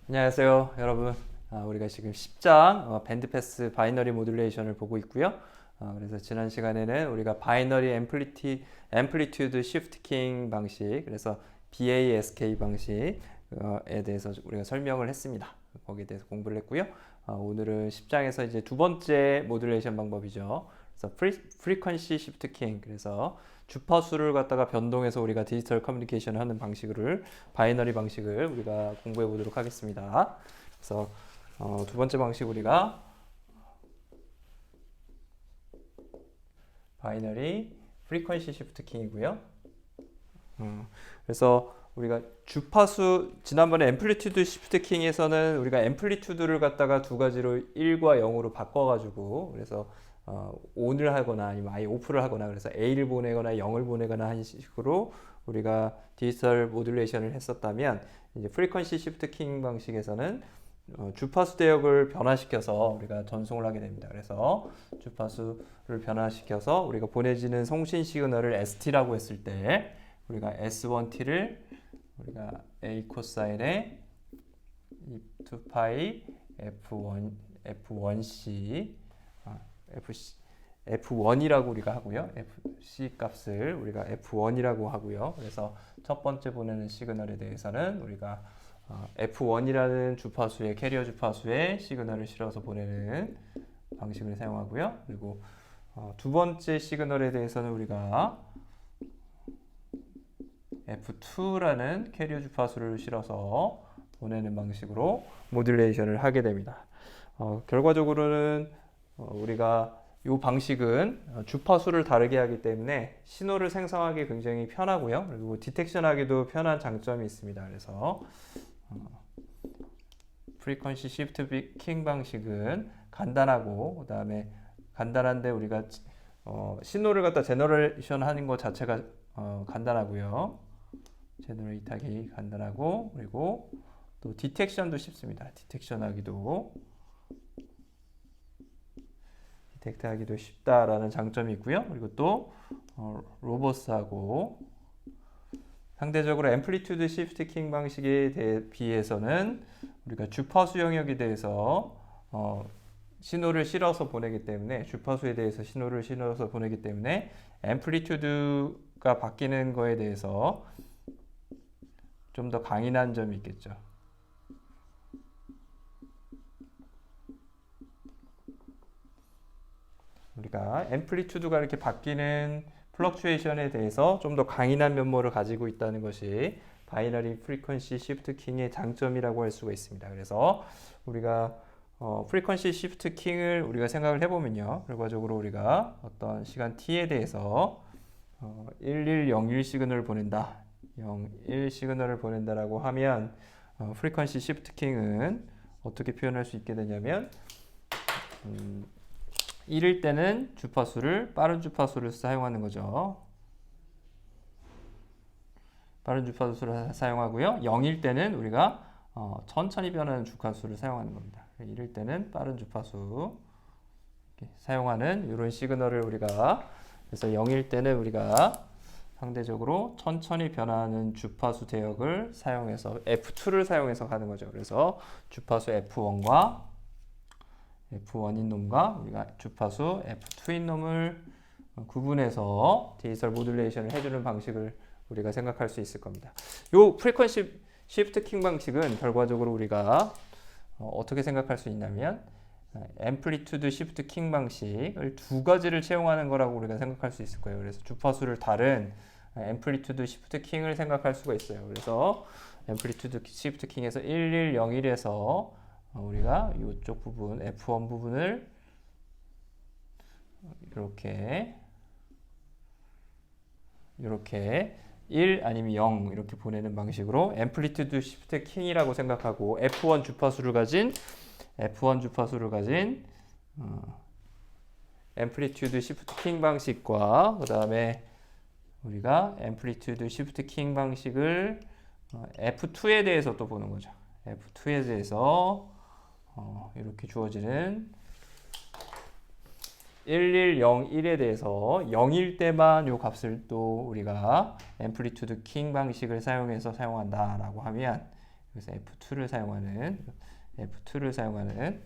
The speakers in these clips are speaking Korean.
안녕하세요, 여러분. 우리가 지금 10장 밴드패스 바이너리 모듈레이션을 보고 있고요. 그래서 지난 시간에는 우리가 바이너리 앰플리튜드 시프트 킹 방식, 그래서 BASK 방식에 대해서 우리가 설명을 했습니다. 거기에 대해서 공부를 했고요. 오늘은 10장에서 이제 두 번째 모듈레이션 방법이죠. 그래서 프리퀀시 시프트 킹, 그래서 주파수를 갖다가 변동해서 우리가 디지털 커뮤니케이션을 하는 방식을 바이너리 방식을 우리가 공부해 보도록 하겠습니다. 그래서 두 번째 방식 우리가 바이너리 프리퀀시 시프트 킹이고요. 그래서 우리가 주파수 지난번에 앰플리튜드 시프트 킹에서는 우리가 앰플리튜드를 갖다가 두 가지로 1과 0으로 바꿔가지고 그래서 ON을 하거나 아니면 아예 오프를 하거나 그래서 A를 보내거나 0을 보내거나 하는 식으로 우리가 디지털 모듈레이션을 했었다면 이제 프리퀀시 시프트 킹 방식에서는 주파수 대역을 변화시켜서 우리가 전송을 하게 됩니다. 그래서 주파수를 변화시켜서 우리가 보내지는 송신 시그널을 ST라고 했을 때 우리가 S1T를 우리가 A 코사인의 2파이 F1C F1이라고 우리가 하고요. FC 값을 우리가 F1이라고 하고요. 그래서 첫 번째 보내는 시그널에 대해서는 우리가 F1이라는 주파수의 캐리어 주파수에 시그널을 실어서 보내는 방식을 사용하고요. 그리고 두 번째 시그널에 대해서는 우리가 F2라는 캐리어 주파수를 실어서 보내는 방식으로 모듈레이션을 하게 됩니다. 결과적으로는 우리가 이 방식은 주파수를 다르게 하기 때문에 신호를 생성하기 굉장히 편하고요. 그리고 디텍션하기도 편한 장점이 있습니다. 그래서 프리퀀시 시프트 킹 방식은 간단하고 그다음에 간단한데 우리가 신호를 갖다 제너레이션 하는 것 자체가 간단하고요. 제너레이트하기 간단하고 그리고 또 디텍션도 쉽습니다. 디텍트하기도 쉽다라는 장점이 있고요. 그리고 또 로버스하고 상대적으로 앰플리튜드 시프트 킹 방식에 비해서는 우리가 주파수 영역에 대해서 신호를 실어서 보내기 때문에 주파수에 대해서 신호를 실어서 보내기 때문에 앰플리튜드가 바뀌는 거에 대해서 좀 더 강인한 점이 있겠죠. 우리가 앰플리튜드가 이렇게 바뀌는 플럭추에이션에 대해서 좀 더 강인한 면모를 가지고 있다는 것이 바이너리 프리퀀시 시프트 킹의 장점이라고 할 수가 있습니다. 그래서 우리가 프리퀀시 시프트 킹을 우리가 생각을 해보면요. 결과적으로 우리가 어떤 시간 t에 대해서 1101 시그널을 보낸다. 01 시그널을 보낸다라고 하면 프리퀀시 시프트 킹은 어떻게 표현할 수 있게 되냐면 1일 때는 빠른 주파수를 사용하는 거죠. 빠른 주파수를 사용하고요. 0일 때는 우리가 천천히 변하는 주파수를 사용하는 겁니다. 1일 때는 빠른 주파수 사용하는 이런 시그널을 우리가 그래서 0일 때는 우리가 상대적으로 천천히 변하는 주파수 대역을 사용해서 F2를 사용해서 가는 거죠. 그래서 주파수 F1과 F1인 놈과 우리가 주파수 F2인 놈을 구분해서 디지털 모듈레이션을 해주는 방식을 우리가 생각할 수 있을 겁니다. 이 프리퀀시 시프트 킹 방식은 결과적으로 우리가 어떻게 생각할 수 있냐면 앰플리튜드 시프트 킹 방식을 두 가지를 채용하는 거라고 우리가 생각할 수 있을 거예요. 그래서 주파수를 다른 앰플리튜드 시프트 킹을 생각할 수가 있어요. 그래서 앰플리튜드 시프트 킹에서 1101에서 우리가 이쪽 부분 F1 부분을 이렇게 1 아니면 0 이렇게 보내는 방식으로 앰플리튜드 시프트 킹이라고 생각하고 F1 주파수를 가진 앰플리튜드 시프트 킹 방식과 그 다음에 우리가 앰플리튜드 시프트 킹 방식을 F2에 대해서 또 보는 거죠. F2에 대해서 이렇게 주어지는 1101에 대해서 0일 때만 이 값을 또 우리가 앰플리튜드 킹 방식을 사용해서 사용한다라고 하면 그래서 F2를 사용하는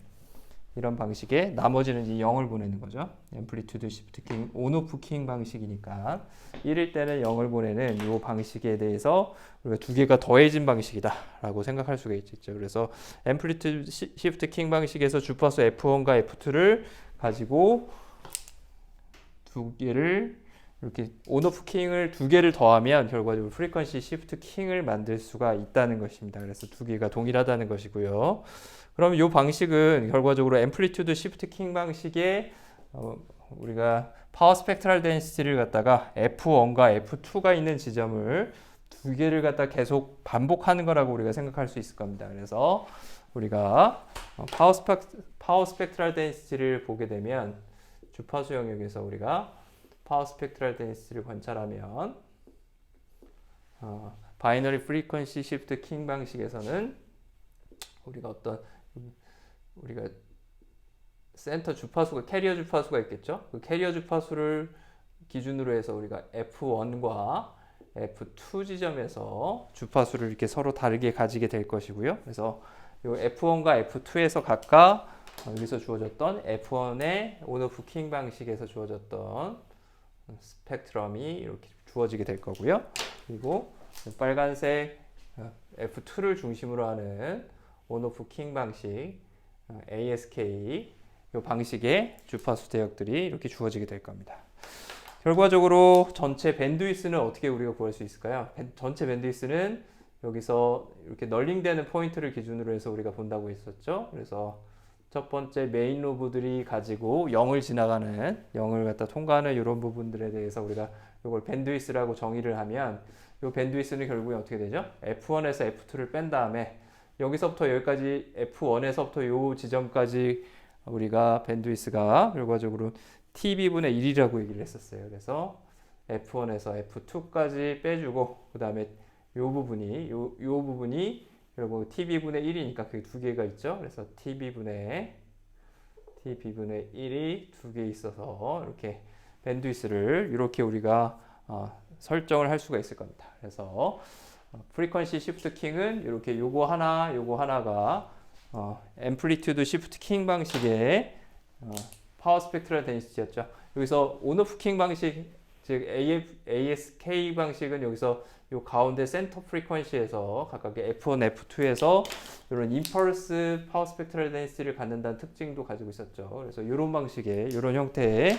이런 방식의 나머지는 이제 0을 보내는 거죠. 앰플리튜드 시프트 킹 온오프 킹 방식이니까 1일 때는 0을 보내는 이 방식에 대해서 우리가 두 개가 더해진 방식이다라고 생각할 수가 있죠. 그래서 앰플리튜드 시프트 킹 방식에서 주파수 F1과 F2를 가지고 두 개를 이렇게 온오프 킹을 두 개를 더하면 결과적으로 프리퀀시 시프트 킹을 만들 수가 있다는 것입니다. 그래서 두 개가 동일하다는 것이고요. 그럼 이 방식은 결과적으로 앰플리튜드 시프트 킹 방식에 우리가 파워 스펙트럴 덴시티를 갖다가 F1과 F2가 있는 지점을 두 개를 갖다 계속 반복하는 거라고 우리가 생각할 수 있을 겁니다. 그래서 우리가 파워 스펙트럴 덴시티를 보게 되면 주파수 영역에서 우리가 파워 스펙트럴 덴시티를 관찰하면 바이너리 프리퀀시 시프트 킹 방식에서는 우리가 센터 주파수가 캐리어 주파수가 있겠죠. 그 캐리어 주파수를 기준으로 해서 우리가 F1과 F2 지점에서 주파수를 이렇게 서로 다르게 가지게 될 것이고요. 그래서 이 F1과 F2에서 각각 여기서 주어졌던 F1의 온오프 킹 방식에서 주어졌던 스펙트럼이 이렇게 주어지게 될 거고요. 그리고 빨간색 F2를 중심으로 하는 온오프 킹 방식 ASK 이 방식의 주파수 대역들이 이렇게 주어지게 될 겁니다. 결과적으로 전체 밴드위스는 어떻게 우리가 구할 수 있을까요? 전체 밴드위스는 여기서 이렇게 널링되는 포인트를 기준으로 해서 우리가 본다고 했었죠. 그래서 첫 번째 메인 로브들이 가지고 0을 지나가는 0을 갖다 통과하는 이런 부분들에 대해서 우리가 이걸 밴드위스라고 정의를 하면 이 밴드위스는 결국에 어떻게 되죠? F1에서 F2를 뺀 다음에 여기서부터 여기까지 F1에서부터 이 지점까지 우리가 밴드위스가 결과적으로 TB분의 1이라고 얘기를 했었어요. 그래서 F1에서 F2까지 빼주고 그 다음에 요 부분이 결국 TB분의 1이니까 그게 두 개가 있죠. 그래서 TB분의 1이 두 개 있어서 이렇게 밴드위스를 이렇게 우리가 설정을 할 수가 있을 겁니다. 그래서 프리퀀시 시프트 킹은 이렇게 요거 하나가 앰플리튜드 시프트 킹 방식의 파워 스펙트럴 덴시티였죠. 여기서 온오프 킹 방식, 즉 ASK 방식은 여기서 요 가운데 센터 프리퀀시에서 각각의 F1, F2에서 이런 임펄스 파워 스펙트럴 덴시티를 갖는다는 특징도 가지고 있었죠. 그래서 이런 방식의 이런 형태의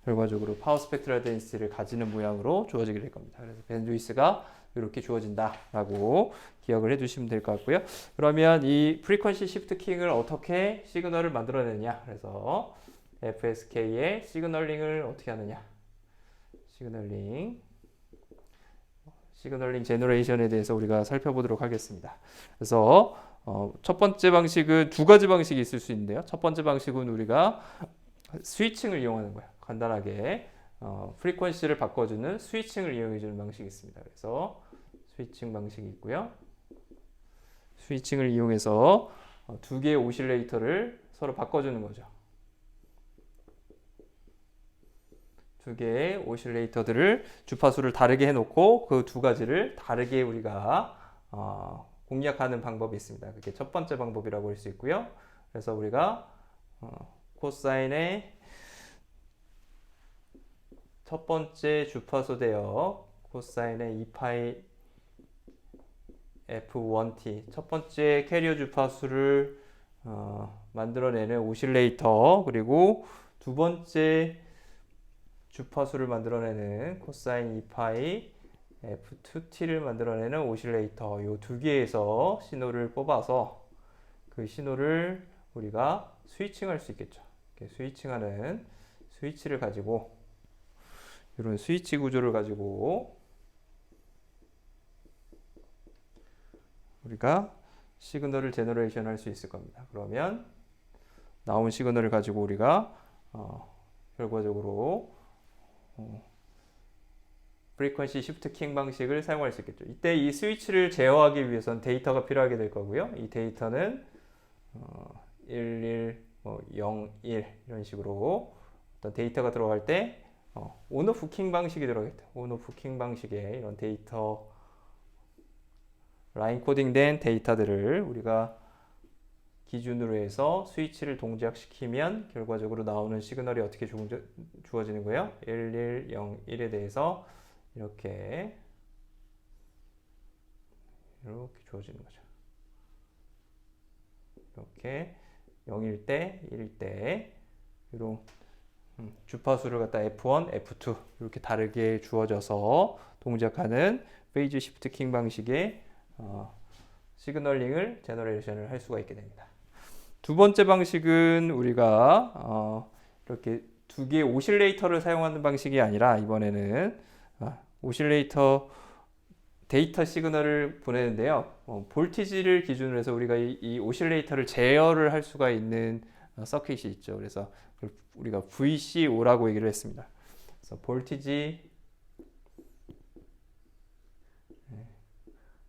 결과적으로 파워 스펙트럴 덴시티를 가지는 모양으로 주어지게 될 겁니다. 그래서 밴드위스가 이렇게 주어진다라고 기억을 해두시면 될 것 같고요. 그러면 이 프리퀀시 시프트 킹을 어떻게 시그널을 만들어내느냐? 그래서 FSK의 시그널링을 어떻게 하느냐? 시그널링 제너레이션에 대해서 우리가 살펴보도록 하겠습니다. 그래서 첫 번째 방식은 두 가지 방식이 있을 수 있는데요. 첫 번째 방식은 우리가 스위칭을 이용하는 거예요. 간단하게 프리퀀시를 바꿔주는 스위칭을 이용해주는 방식이 있습니다. 그래서 스위칭 방식이 있고요. 스위칭을 이용해서 두 개의 오실레이터를 서로 바꿔주는 거죠. 두 개의 오실레이터들을 주파수를 다르게 해놓고 그 두 가지를 다르게 우리가 공략하는 방법이 있습니다. 그게 첫 번째 방법이라고 할 수 있고요. 그래서 우리가 코사인의 첫 번째 주파수 대역 코사인의 2파이 F1t 첫 번째 캐리어 주파수를 만들어내는 오실레이터, 그리고 두 번째 주파수를 만들어내는 코사인 2파이 F2t를 만들어내는 오실레이터, 이 두 개에서 신호를 뽑아서 그 신호를 우리가 스위칭할 수 있겠죠. 이렇게 스위칭하는 스위치를 가지고 이런 스위치 구조를 가지고 우리가 시그널을 제너레이션 할 수 있을 겁니다. 그러면 나온 시그널을 가지고 우리가 결과적으로 프리퀀시 시프트 킹 방식을 사용할 수 있겠죠. 이때 이 스위치를 제어하기 위해서는 데이터가 필요하게 될 거고요. 이 데이터는 11, 01 이런 식으로 어떤 데이터가 들어갈 때 온오프 킹 방식이 들어가겠죠. 온오프 킹 방식의 이런 데이터 라인 코딩된 데이터들을 우리가 기준으로 해서 스위치를 동작시키면 결과적으로 나오는 시그널이 어떻게 주어지는 거예요? 1, 1, 0, 1에 대해서 이렇게 주어지는 거죠. 이렇게 0일 때, 1일 때 이런 주파수를 갖다 F1, F2 이렇게 다르게 주어져서 동작하는 페이즈 시프트 킹 방식의 시그널링을 제너레이션을 할 수가 있게 됩니다. 두 번째 방식은 우리가 이렇게 두 개의 오실레이터를 사용하는 방식이 아니라 이번에는 오실레이터 데이터 시그널을 보내는데요. 볼티지를 기준으로 해서 우리가 이 오실레이터를 제어를 할 수가 있는 서킷이 있죠. 그래서 우리가 VCO라고 얘기를 했습니다. 그래서 볼티지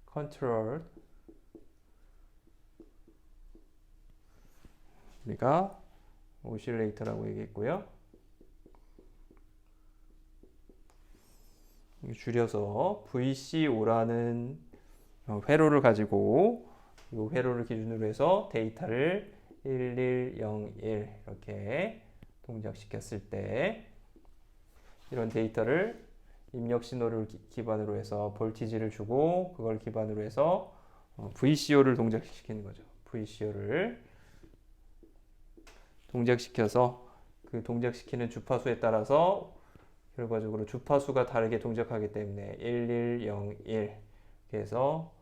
컨트롤 우리가 오실레이터라고 얘기했고요. 줄여서 VCO라는 회로를 가지고 이 회로를 기준으로 해서 데이터를 1101 이렇게 동작시켰을 때 이런 데이터를 입력 신호를 기반으로 해서 볼티지를 주고 그걸 기반으로 해서 VCO를 동작시키는 거죠. VCO를 동작시켜서 그 동작시키는 주파수에 따라서 결과적으로 주파수가 다르게 동작하기 때문에 1101 그래서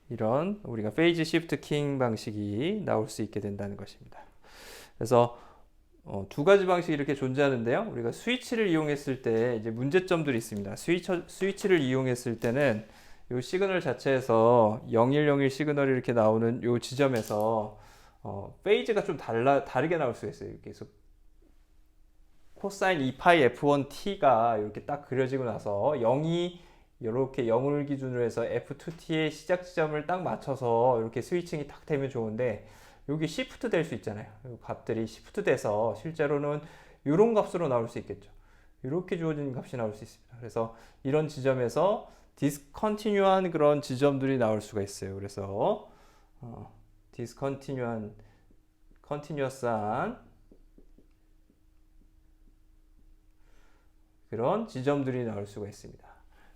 이런 우리가 페이즈 시프트 킹 방식이 나올 수 있게 된다는 것입니다. 그래서 두 가지 방식이 이렇게 존재하는데요. 우리가 스위치를 이용했을 때 이제 문제점들이 있습니다. 스위치를 이용했을 때는 이 시그널 자체에서 0101 시그널이 이렇게 나오는 이 지점에서 페이즈가 좀 다르게 나올 수 있어요. 이렇게 해서 코사인 2파이 F1T가 이렇게 딱 그려지고 나서 0이 이렇게 0을 기준으로 해서 F2T의 시작 지점을 딱 맞춰서 이렇게 스위칭이 딱 되면 좋은데 여기 시프트 될 수 있잖아요. 이 값들이 시프트 돼서 실제로는 이런 값으로 나올 수 있겠죠. 이렇게 주어진 값이 나올 수 있습니다. 그래서 이런 지점에서 디스컨티뉴한 그런 지점들이 나올 수가 있어요. 그래서 컨티뉴어스한 그런 지점들이 나올 수가 있습니다.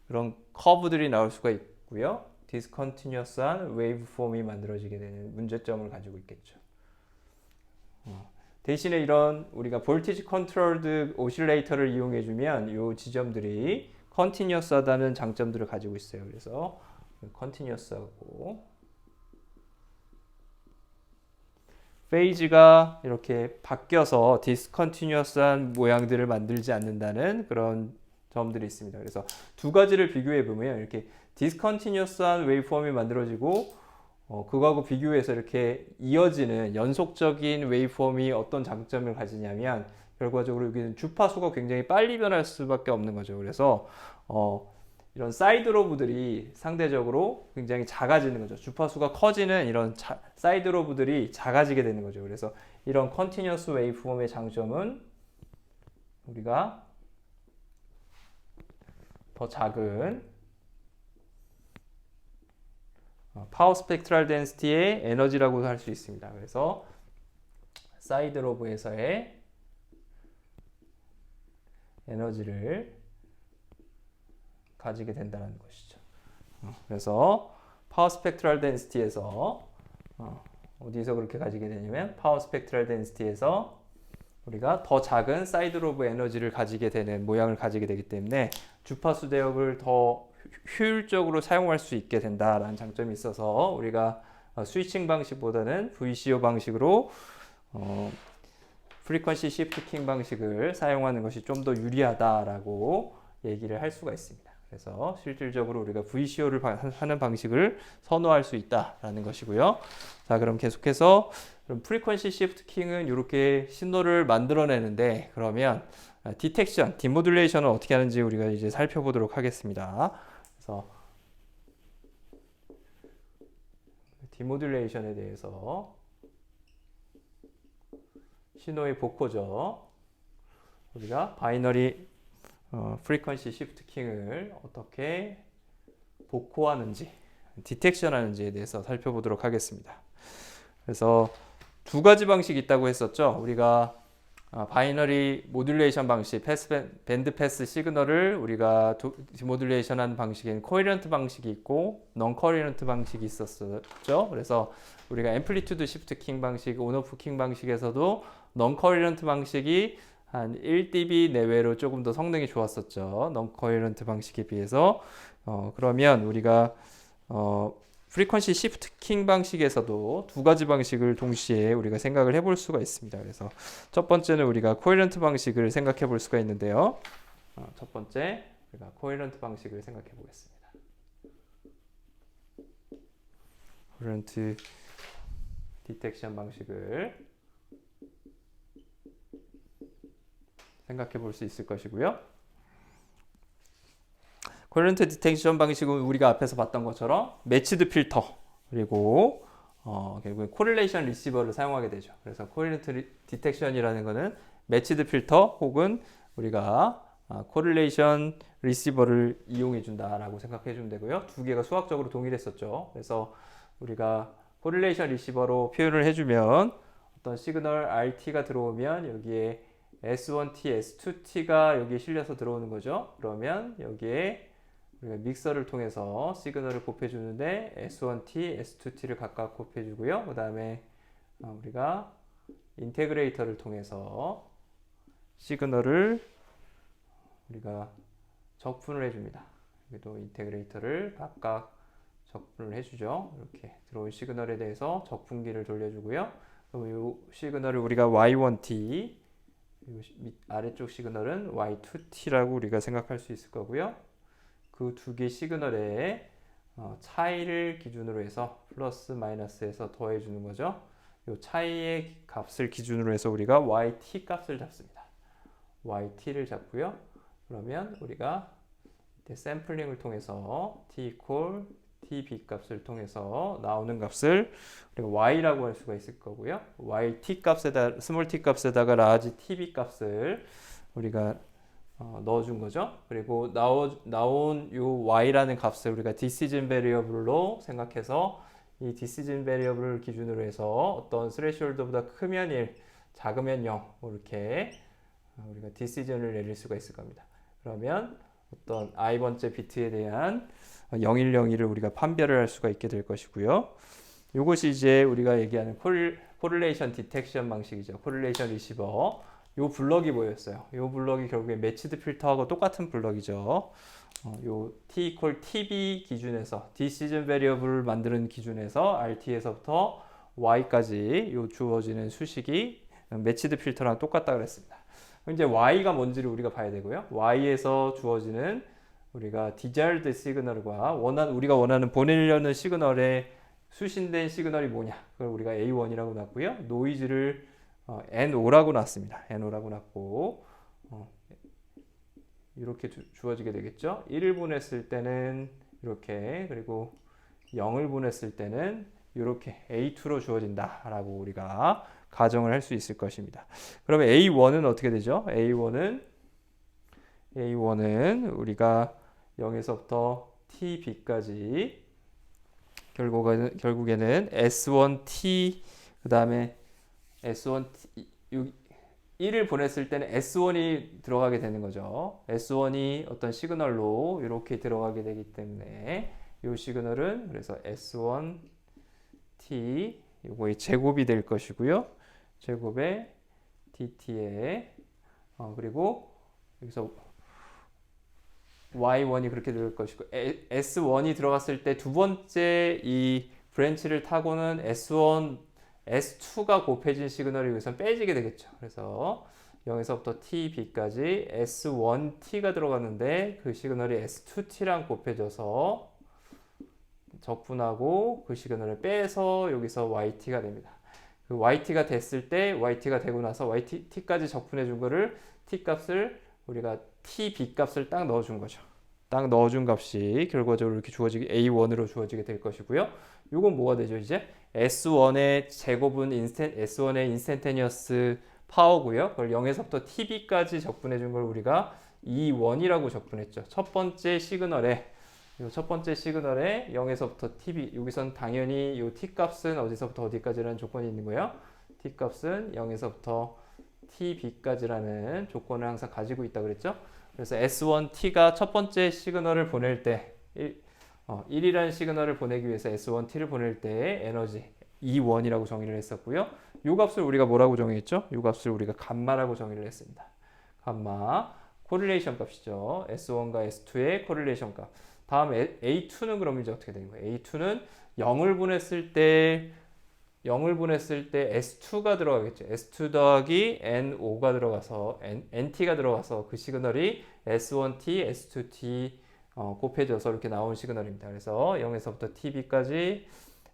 그런 커브들이 나올 수가 있고요. 디스컨티뉴어스한 웨이브폼이 만들어지게 되는 문제점을 가지고 있겠죠. 대신에 이런 우리가 볼티지 컨트롤드 오실레이터를 이용해 주면 이 지점들이 컨티뉴어스하다는 장점들을 가지고 있어요. 그래서 컨티뉴어스하고 페이지가 이렇게 바뀌어서 디스컨티뉴어스한 모양들을 만들지 않는다는 그런 점들이 있습니다. 그래서 두 가지를 비교해 보면 이렇게 디스컨티뉴어스한 웨이브폼이 만들어지고 그거하고 비교해서 이렇게 이어지는 연속적인 웨이브폼이 어떤 장점을 가지냐면 결과적으로 여기는 주파수가 굉장히 빨리 변할 수밖에 없는 거죠. 그래서 이런 사이드 로브들이 상대적으로 굉장히 작아지는 거죠. 주파수가 커지는 이런 사이드 로브들이 작아지게 되는 거죠. 그래서 이런 컨티뉴어스 웨이브폼의 장점은 우리가 더 작은 파워 스펙트럴 덴시티의 에너지라고 할 수 있습니다. 그래서 사이드 로브에서의 에너지를 가지게 된다는 것이죠. 그래서 파워 스펙트럴 덴시티에서 어디서 그렇게 가지게 되냐면 파워 스펙트럴 덴시티에서 우리가 더 작은 사이드 로브 에너지를 가지게 되는 모양을 가지게 되기 때문에 주파수 대역을 더 효율적으로 사용할 수 있게 된다라는 장점이 있어서 우리가 스위칭 방식보다는 VCO 방식으로 프리퀀시 시프트 킹 방식을 사용하는 것이 좀 더 유리하다라고 얘기를 할 수가 있습니다. 그래서 실질적으로 우리가 VCO를 하는 방식을 선호할 수 있다라는 것이고요. 자, 그럼 계속해서 프리퀀시 시프트 킹은 이렇게 신호를 만들어내는데 그러면 디텍션, 디모듈레이션은 어떻게 하는지 우리가 이제 살펴보도록 하겠습니다. 그래서 디모듈레이션에 대해서 신호의 복호죠. 우리가 바이너리 프리퀀시 시프트 킹을 어떻게 복호하는지, 디텍션 하는지에 대해서 살펴보도록 하겠습니다. 그래서 두 가지 방식이 있다고 했었죠. 우리가 바이너리 모듈레이션 방식, 밴드 패스 시그널을 우리가 디모듈레이션 하는 방식에는 코헤런트 방식이 있고 non 코헤런트 방식이 있었죠. 그래서 우리가 앰플리튜드 시프트 킹 방식, 온오프 킹 방식에서도 non 코헤런트 방식이 한 1dB 내외로 조금 더 성능이 좋았었죠. non 코헤런트 방식에 비해서. 그러면 우리가 프리퀀시 시프트 킹 방식에서도 두 가지 방식을 동시에 우리가 생각을 해볼 수가 있습니다. 그래서 첫 번째는 우리가 코헤런트 방식을 생각해 볼 수가 있는데요. 첫 번째 우리가 코헤런트 방식을 생각해 보겠습니다. 코헤런트 디텍션 방식을 생각해 볼 수 있을 것이고요. 코헤런트 디텍션 방식은 우리가 앞에서 봤던 것처럼 매치드 필터 그리고 결국엔 코릴레이션 리시버를 사용하게 되죠. 그래서 코헤런트 디텍션이라는 것은 매치드 필터 혹은 우리가 코릴레이션 리시버를 이용해 준다라고 생각해 주면 되고요. 두 개가 수학적으로 동일했었죠. 그래서 우리가 코릴레이션 리시버로 표현을 해주면 어떤 시그널 RT가 들어오면 여기에 S1T, S2T가 여기에 실려서 들어오는 거죠. 그러면 여기에 우리가 믹서를 통해서 시그널을 곱해주는데 S1T, S2T를 각각 곱해주고요. 그 다음에 우리가 인테그레이터를 통해서 시그널을 우리가 적분을 해줍니다. 여기도 인테그레이터를 각각 적분을 해주죠. 이렇게 들어온 시그널에 대해서 적분기를 돌려주고요. 그럼 이 시그널을 우리가 Y1T, 아래쪽 시그널은 Y2T라고 우리가 생각할 수 있을 거고요. 그 두 개 시그널의 차이를 기준으로 해서 플러스 마이너스에서 더해주는 거죠. 이 차이의 값을 기준으로 해서 우리가 YT 값을 잡습니다. YT를 잡고요. 그러면 우리가 샘플링을 통해서 T equal TB 값을 통해서 나오는 값을 우리가 Y라고 할 수가 있을 거고요. YT 값에다 스몰 t 값에다가 라지 TB 값을 우리가 넣어준 거죠. 그리고 나온 요 y라는 값을 우리가 decision variable로 생각해서 이 decision variable을 기준으로 해서 어떤 threshold보다 크면 1, 작으면 0 이렇게 우리가 decision을 내릴 수가 있을 겁니다. 그러면 어떤 i번째 비트에 대한 0101을 우리가 판별을 할 수가 있게 될 것이고요. 이것이 이제 우리가 얘기하는 correlation detection 방식이죠. correlation receiver. 요 블럭이 뭐였어요? 요 블럭이 결국에 매치드 필터하고 똑같은 블럭이죠. 요 T equal TB 기준에서 decision variable을 만드는 기준에서 RT에서부터 Y까지 요 주어지는 수식이 매치드 필터랑 똑같다 그랬습니다. 이제 Y가 뭔지를 우리가 봐야 되고요. Y에서 주어지는 우리가 desired 시그널과 우리가 원하는 보내려는 시그널의 수신된 시그널이 뭐냐? 그걸 우리가 A1이라고 놨고요. 노이즈를 NO라고 놨습니다. NO라고 놨고 이렇게 주어지게 되겠죠. 1을 보냈을 때는 이렇게 그리고 0을 보냈을 때는 이렇게 A2로 주어진다 라고 우리가 가정을 할 수 있을 것입니다. 그러면 A1은 어떻게 되죠? A1은 우리가 0에서부터 TB까지 결국에는 S1T 그 다음에 S1T 1을 보냈을 때는 S1이 들어가게 되는 거죠. S1이 어떤 시그널로 이렇게 들어가게 되기 때문에 이 시그널은 그래서 S1T 이거의 제곱이 될 것이고요. 제곱에 DT에 그리고 여기서 Y1이 그렇게 될 것이고 S1이 들어갔을 때 두 번째 이 브랜치를 타고는 S2가 곱해진 시그널이 여기서 빼지게 되겠죠. 그래서 0에서부터 TB까지 S1T가 들어갔는데 그 시그널이 S2T랑 곱해져서 적분하고 그 시그널을 빼서 여기서 YT가 됩니다. 그 YT가 됐을 때 YT가 되고 나서 YT까지 적분해 준 거를 T 값을 우리가 TB 값을 딱 넣어준 거죠. 딱 넣어준 값이 결과적으로 이렇게 주어지게 A1으로 주어지게 될 것이고요. 이건 뭐가 되죠? 이제 S1의 제곱은 S1의 인스탄테니어스 파워고요. 그걸 0에서부터 TB까지 적분해 준 걸 우리가 E1이라고 적분했죠. 첫 번째 시그널에 0에서부터 tb, 여기선 당연히 이 t 값은 어디서부터 어디까지라는 조건이 있는 거예요. t 값은 0에서부터 tb까지라는 조건을 항상 가지고 있다 그랬죠. 그래서 S1t가 첫 번째 시그널을 보낼 때 1이라는 시그널을 보내기 위해서 S1t를 보낼 때 에너지 E1이라고 정의를 했었고요. 이 값을 우리가 뭐라고 정의했죠? 이 값을 우리가 감마라고 정의를 했습니다. 감마 코릴레이션 값이죠. S1과 S2의 코릴레이션 값. 다음 A2는 그럼 이제 어떻게 되는 거예요? A2는 0을 보냈을 때 S2가 들어가겠죠. S2 더하기 NO가 들어가서 NT가 들어가서 그 시그널이 S1T, S2T 곱해져서 이렇게 나온 시그널입니다. 그래서 0에서부터 TB까지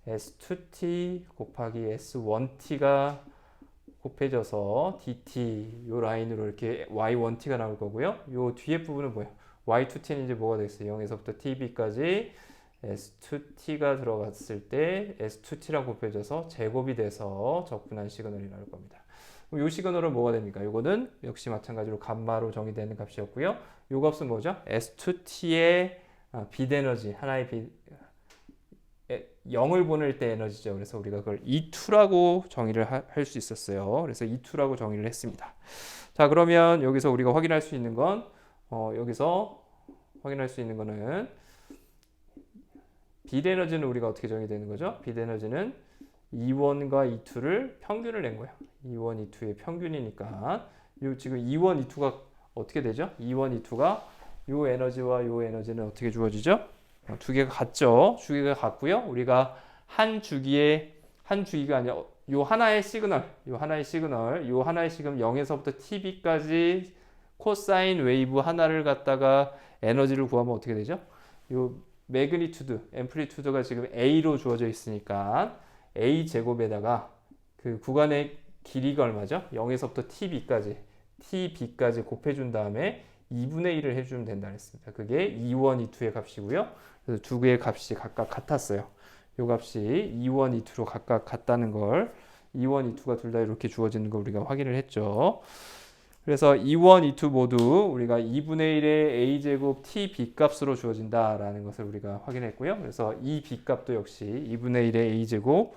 S2T 곱하기 S1T가 곱해져서 DT 요 라인으로 이렇게 Y1T가 나올 거고요. 요 뒤에 부분은 뭐예요? Y2T는 이제 뭐가 되겠어요? 0에서부터 TB까지 S2T가 들어갔을 때 S2T랑 곱해져서 제곱이 돼서 적분한 시그널이 나올 겁니다. 이 시그널은 뭐가 됩니까? 이거는 역시 마찬가지로 감마로 정의되는 값이었고요. 이 값은 뭐죠? S2T의 빛에너지, 하나의 0을 보낼 때 에너지죠. 그래서 우리가 그걸 E2라고 정의를 할 수 있었어요. 그래서 E2라고 정의를 했습니다. 자, 그러면 여기서 우리가 확인할 수 있는 건 여기서 확인할 수 있는 거는 빛 에너지는 우리가 어떻게 정의되는 거죠? 빛 에너지는 E1과 E2를 평균을 낸 거예요. E1, E2의 평균이니까 지금 E1, E2가 어떻게 되죠? E1, E2가 요 에너지와 요 에너지는 어떻게 주어지죠? 두 개가 같죠. 주기가 같고요. 우리가 한 주기가 아니라 요 하나의 시그널 0에서부터 TB까지 코사인 웨이브 하나를 갖다가 에너지를 구하면 어떻게 되죠? 요 매그니튜드, 앰플리튜드가 지금 A로 주어져 있으니까 A 제곱에다가 그 구간의 길이가 얼마죠? 0에서부터 TB까지 곱해준 다음에 2분의 1을 해주면 된다 했습니다. 그게 E1, E2의 값이고요. 그래서 두 개의 값이 각각 같았어요. 이 값이 E1, E2로 각각 같다는 걸 E1, E2가 둘 다 이렇게 주어지는 걸 우리가 확인을 했죠. 그래서 E1, E2 모두 우리가 2분의 1의 A제곱 TB 값으로 주어진다라는 것을 우리가 확인했고요. 그래서 이 B 값도 역시 2분의 1의 A제곱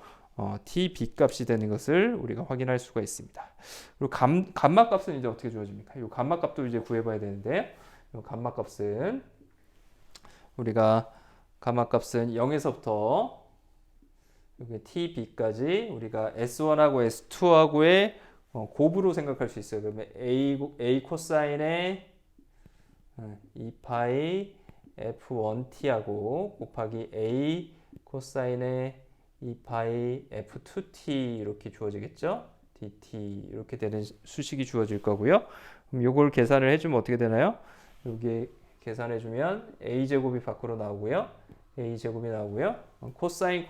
TB 값이 되는 것을 우리가 확인할 수가 있습니다. 그리고 감마 값은 이제 어떻게 주어집니까? 이 감마 값도 이제 구해봐야 되는데, 이 감마 값은 우리가 감마 값은 0에서부터 여기 TB까지 우리가 S1하고 S2하고의 곱으로 생각할 수 있어요. 그러면 A 코사인의 2파이 F1T하고 곱하기 A 코사인의 2파이 F2T 이렇게 주어지겠죠? DT 이렇게 되는 수식이 주어질 거고요. 그럼 이걸 계산을 해주면 어떻게 되나요? 여기 계산해주면 A제곱이 밖으로 나오고요. A제곱이 나오고요. 코사인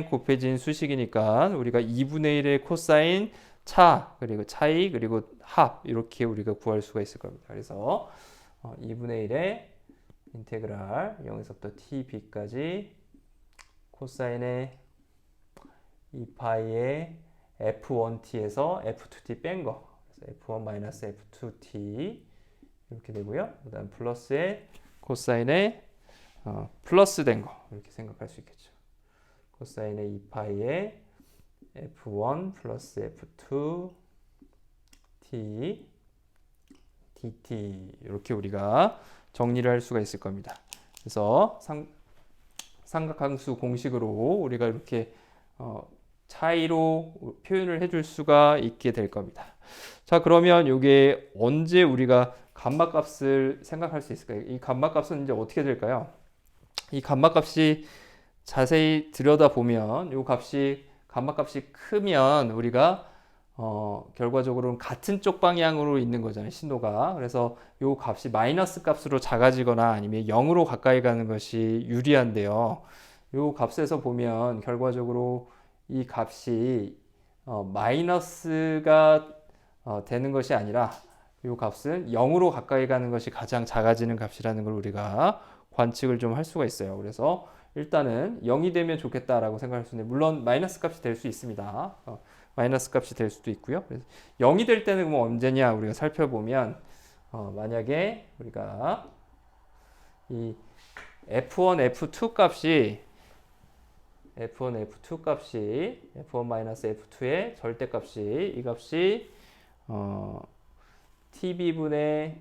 곱해진 수식이니까 우리가 2분의 1의 코사인 차, 그리고 차이, 그리고 합 이렇게 우리가 구할 수가 있을 겁니다. 그래서 2분의 1의 인테그랄 0에서부터 TB까지 코사인의 2파이의 F1T에서 F2T 뺀 거. 그래서 F1 F2T 이렇게 되고요. 그 다음 플러스의 코사인의 플러스 된 거. 이렇게 생각할 수 있겠죠. 코사인의 2파이의 F1 플러스 F2 T dt 이렇게 우리가 정리를 할 수가 있을 겁니다. 그래서 삼각함수 공식으로 우리가 이렇게 차이로 표현을 해줄 수가 있게 될 겁니다. 자, 그러면 이게 언제 우리가 감마값을 생각할 수 있을까요? 이 감마값은 이제 어떻게 될까요? 이 감마값이 자세히 들여다보면 이 감마값이 크면 우리가 결과적으로는 같은 쪽 방향으로 있는 거잖아요, 신호가. 그래서 이 값이 마이너스 값으로 작아지거나 아니면 0으로 가까이 가는 것이 유리한데요. 이 값에서 보면 결과적으로 이 값이 마이너스가 되는 것이 아니라 이 값은 0으로 가까이 가는 것이 가장 작아지는 값이라는 걸 우리가 관측을 좀 할 수가 있어요. 그래서 일단은 0이 되면 좋겠다라고 생각할 수 있는데, 물론 마이너스 값이 될 수 있습니다. 마이너스 값이 될 수도 있고요. 그래서 0이 될 때는 뭐 언제냐 우리가 살펴보면 만약에 우리가 이 F1, F2 값이 F1-F2의 절대값이 이 값이 TB분의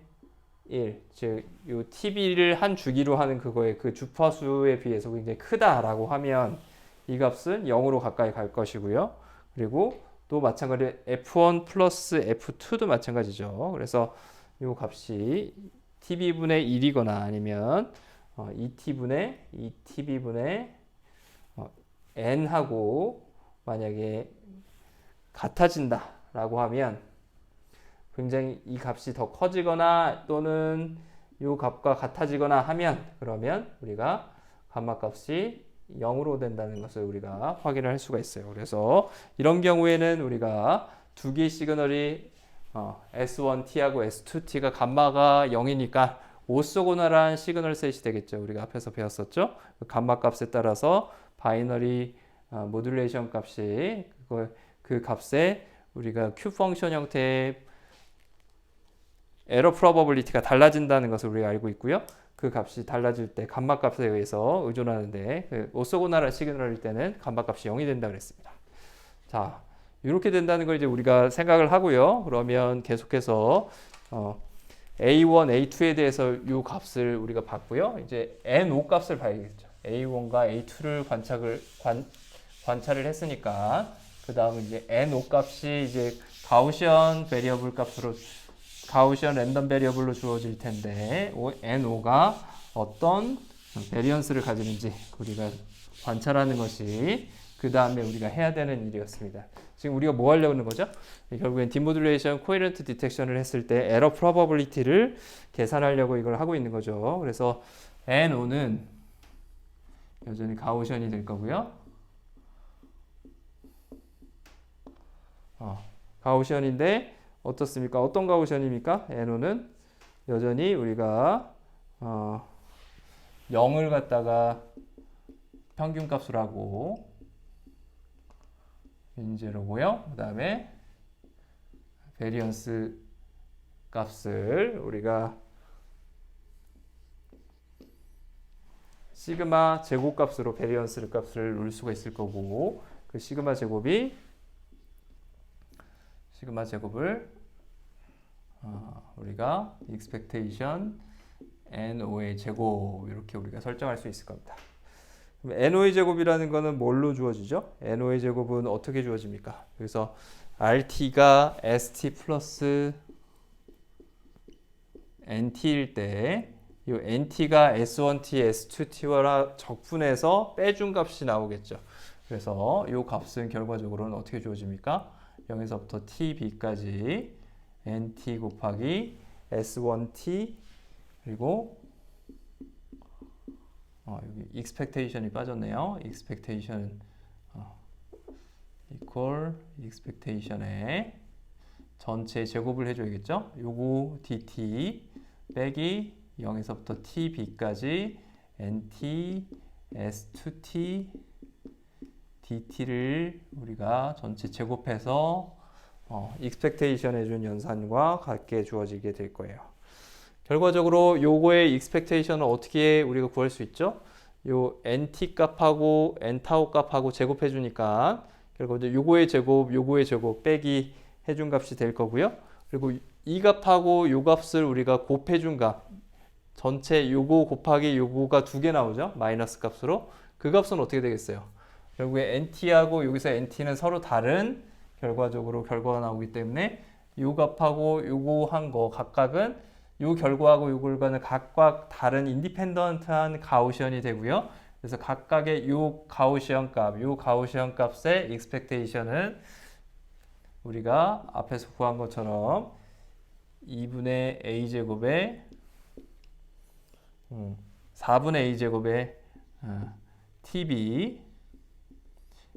1, 즉 이 TB를 한 주기로 하는 그거의 그 주파수에 비해서 굉장히 크다라고 하면 이 값은 0으로 가까이 갈 것이고요. 그리고 또 마찬가지로 F1 플러스 F2도 마찬가지죠. 그래서 이 값이 TB분의 1이거나 아니면 2TB분의 n하고 만약에 같아진다라고 하면 굉장히 이 값이 더 커지거나 또는 이 값과 같아지거나 하면 그러면 우리가 감마 값이 0으로 된다는 것을 우리가 확인을 할 수가 있어요. 그래서 이런 경우에는 우리가 두 개의 시그널이 S1T하고 S2T가 감마가 0이니까 오소고널한 시그널 셋이 되겠죠. 우리가 앞에서 배웠었죠. 감마 값에 따라서 바이너리 모듈레이션 값이 그 값에 우리가 Q 펑션 형태의 에러 프로버빌리티가 달라진다는 것을 우리가 알고 있고요. 그 값이 달라질 때 감마 값에 의해서 의존하는데 그 오소고널한 시그널일 때는 감마 값이 0이 된다고 그랬습니다. 자, 이렇게 된다는 걸 이제 우리가 생각을 하고요. 그러면 계속해서 A1, A2에 대해서 이 값을 우리가 봤고요. 이제 NO 값을 봐야겠죠. A1과 A2를 관찰을 했으니까 그 다음은 이제 NO 값이 이제 가우시언 베리어블 값으로 가우시언 랜덤 베리어블로 주어질 텐데 NO가 어떤 베리언스를 가지는지 우리가 관찰하는 것이 그 다음에 우리가 해야 되는 일이었습니다. 지금 우리가 뭐 하려고 하는 거죠? 결국엔 디모듈레이션 코헤런트 디텍션을 했을 때 에러 프로버빌리티를 계산하려고 이걸 하고 있는 거죠. 그래서 NO는 여전히 가우시언이 될 거고요. 가우시언인데 어떻습니까? 어떤 가우시언입니까? NO는 여전히 우리가 0을 갖다가 평균값으로 하고 인제로고요. 그 다음에 베리언스 값을 우리가 시그마 제곱값으로 베리언스 값을 놓을 수가 있을 거고 그 시그마 제곱을 우리가 expectation NO의 제곱 이렇게 우리가 설정할 수 있을 겁니다. 그럼 NO의 제곱이라는 거는 뭘로 주어지죠? NO의 제곱은 어떻게 주어집니까? 그래서 RT가 ST 플러스 NT일 때 이 NT가 S1T, S2T와 적분해서 빼준 값이 나오겠죠. 그래서 이 값은 결과적으로는 어떻게 주어집니까? 0에서부터 TB까지 NT 곱하기 S1T 그리고 여기 expectation이 빠졌네요. expectation equal expectation에 전체 제곱을 해줘야겠죠. 요거 dt 빼기 0에서부터 tb까지 nt s2t dt를 우리가 전체 제곱해서 expectation 해준 연산과 같게 주어지게 될 거예요. 결과적으로 요거의 expectation을 어떻게 우리가 구할 수 있죠? 요 nt 값하고 n타우 값하고 제곱해 주니까 결국 요거의 제곱 빼기 해준 값이 될 거고요. 그리고 이 값하고 요 값을 우리가 곱해 준 값 전체 요거 곱하기 요거가 두 개 나오죠. 마이너스 값으로. 그 값은 어떻게 되겠어요? 결국에 nt하고 여기서 nt는 서로 다른 결과적으로 결과가 나오기 때문에 요 값하고 요거 한 거 각각은 요 결과하고 요 결과는 각각 다른 인디펜던트한 가우시언이 되고요. 그래서 각각의 요 가우시언 값의 expectation은 우리가 앞에서 구한 것처럼 2분의 a제곱에 4분의 a제곱에 tb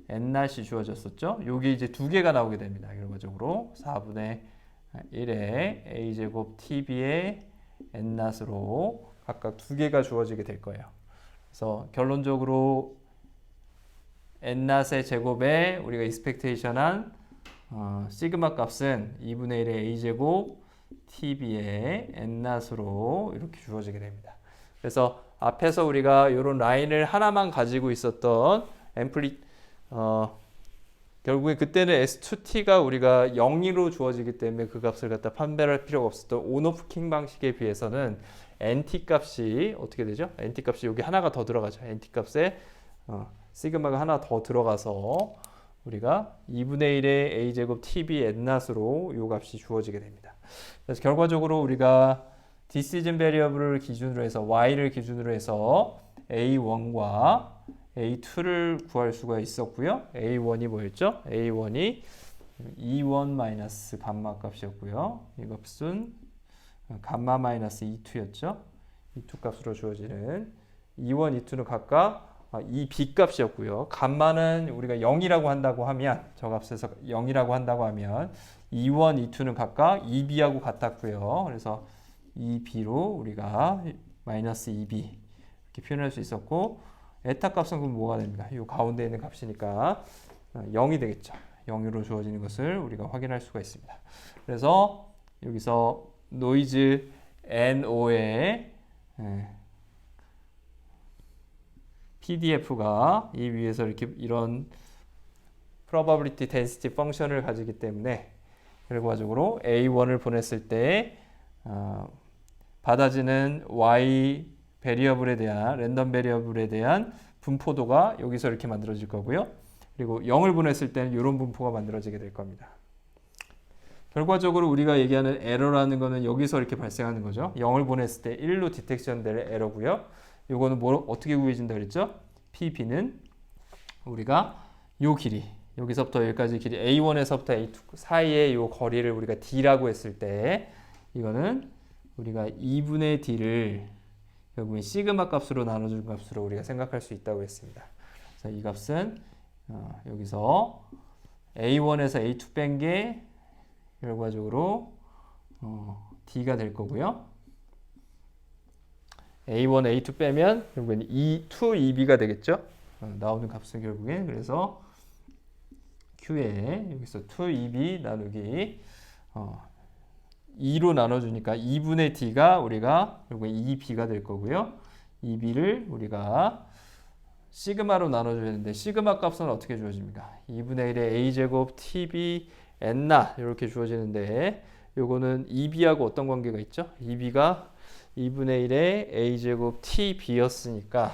n낫이 주어졌었죠. 여기 이제 두 개가 나오게 됩니다. 결과적으로 4분의 1의 a제곱 tb의 n낫으로 각각 두 개가 주어지게 될 거예요. 그래서 결론적으로 n낫의 제곱에 우리가 expectation한 시그마 값은 2분의 1의 a제곱 TB의 n낫으로 이렇게 주어지게 됩니다. 그래서 앞에서 우리가 이런 라인을 하나만 가지고 있었던 결국에 그때는 S2T가 우리가 0으로 주어지기 때문에 그 값을 갖다 판별할 필요가 없었던 온오프 킹 방식에 비해서는 NT 값이 어떻게 되죠? NT 값이 여기 하나가 더 들어가죠. NT 값에 시그마가 하나 더 들어가서 우리가 2분의 1의 a제곱 tb n낫으로 이 값이 주어지게 됩니다. 그래서 결과적으로 우리가 decision variable을 기준으로 해서 y를 기준으로 해서 a1과 a2를 구할 수가 있었고요. a1이 뭐였죠? a1이 e1 마이너스 감마 값이었고요. 이 값은 감마 마이너스 e2였죠. e2 값으로 주어지는 e1, e2는 각각 이 b 값이었고요. 감마는 우리가 0이라고 한다고 하면 저 값에서 0이라고 한다고 하면 e1, e2는 각각 2b하고 같았고요. 그래서 2b로 우리가 마이너스 2b 이렇게 표현할 수 있었고 에타 값은 그럼 뭐가 됩니까? 이 가운데 있는 값이니까 0이 되겠죠. 0으로 주어지는 것을 우리가 확인할 수가 있습니다. 그래서 여기서 노이즈 NO의 PDF가 이 위에서 이렇게 이런 probability density 펑션을 가지기 때문에 결과적으로 A1을 보냈을 때 받아지는 Y 베리어블에 대한 랜덤 베리어블에 대한 분포도가 여기서 이렇게 만들어질 거고요. 그리고 0을 보냈을 때는 이런 분포가 만들어지게 될 겁니다. 결과적으로 우리가 얘기하는 에러라는 거는 여기서 이렇게 발생하는 거죠. 0을 보냈을 때 1로 디텍션 될 에러고요. 이거는 어떻게 구해진다 그랬죠? PB는 우리가 요 길이 여기서부터 여기까지 길이 A1에서부터 A2 사이의 요 거리를 우리가 D라고 했을 때 이거는 우리가 2분의 D를 결국엔 시그마 값으로 나눠준 값으로 우리가 생각할 수 있다고 했습니다. 그래서 이 값은 여기서 A1에서 A2 뺀 게 결과적으로 D가 될 거고요. A1, A2 빼면 결국엔 2, 2B가 되겠죠. 나오는 값은 결국엔 그래서 Q에 여기서 2EB 나누기 2로 나눠주니까 2분의 D가 우리가 결국엔 2B가 될 거고요. 2B를 우리가 시그마로 나눠줘야 되는데 시그마 값은 어떻게 주어집니까? 2분의 1의 A제곱 TB N나 이렇게 주어지는데 요거는 2B하고 어떤 관계가 있죠? 2B가 2분의 1의 A제곱 TB였으니까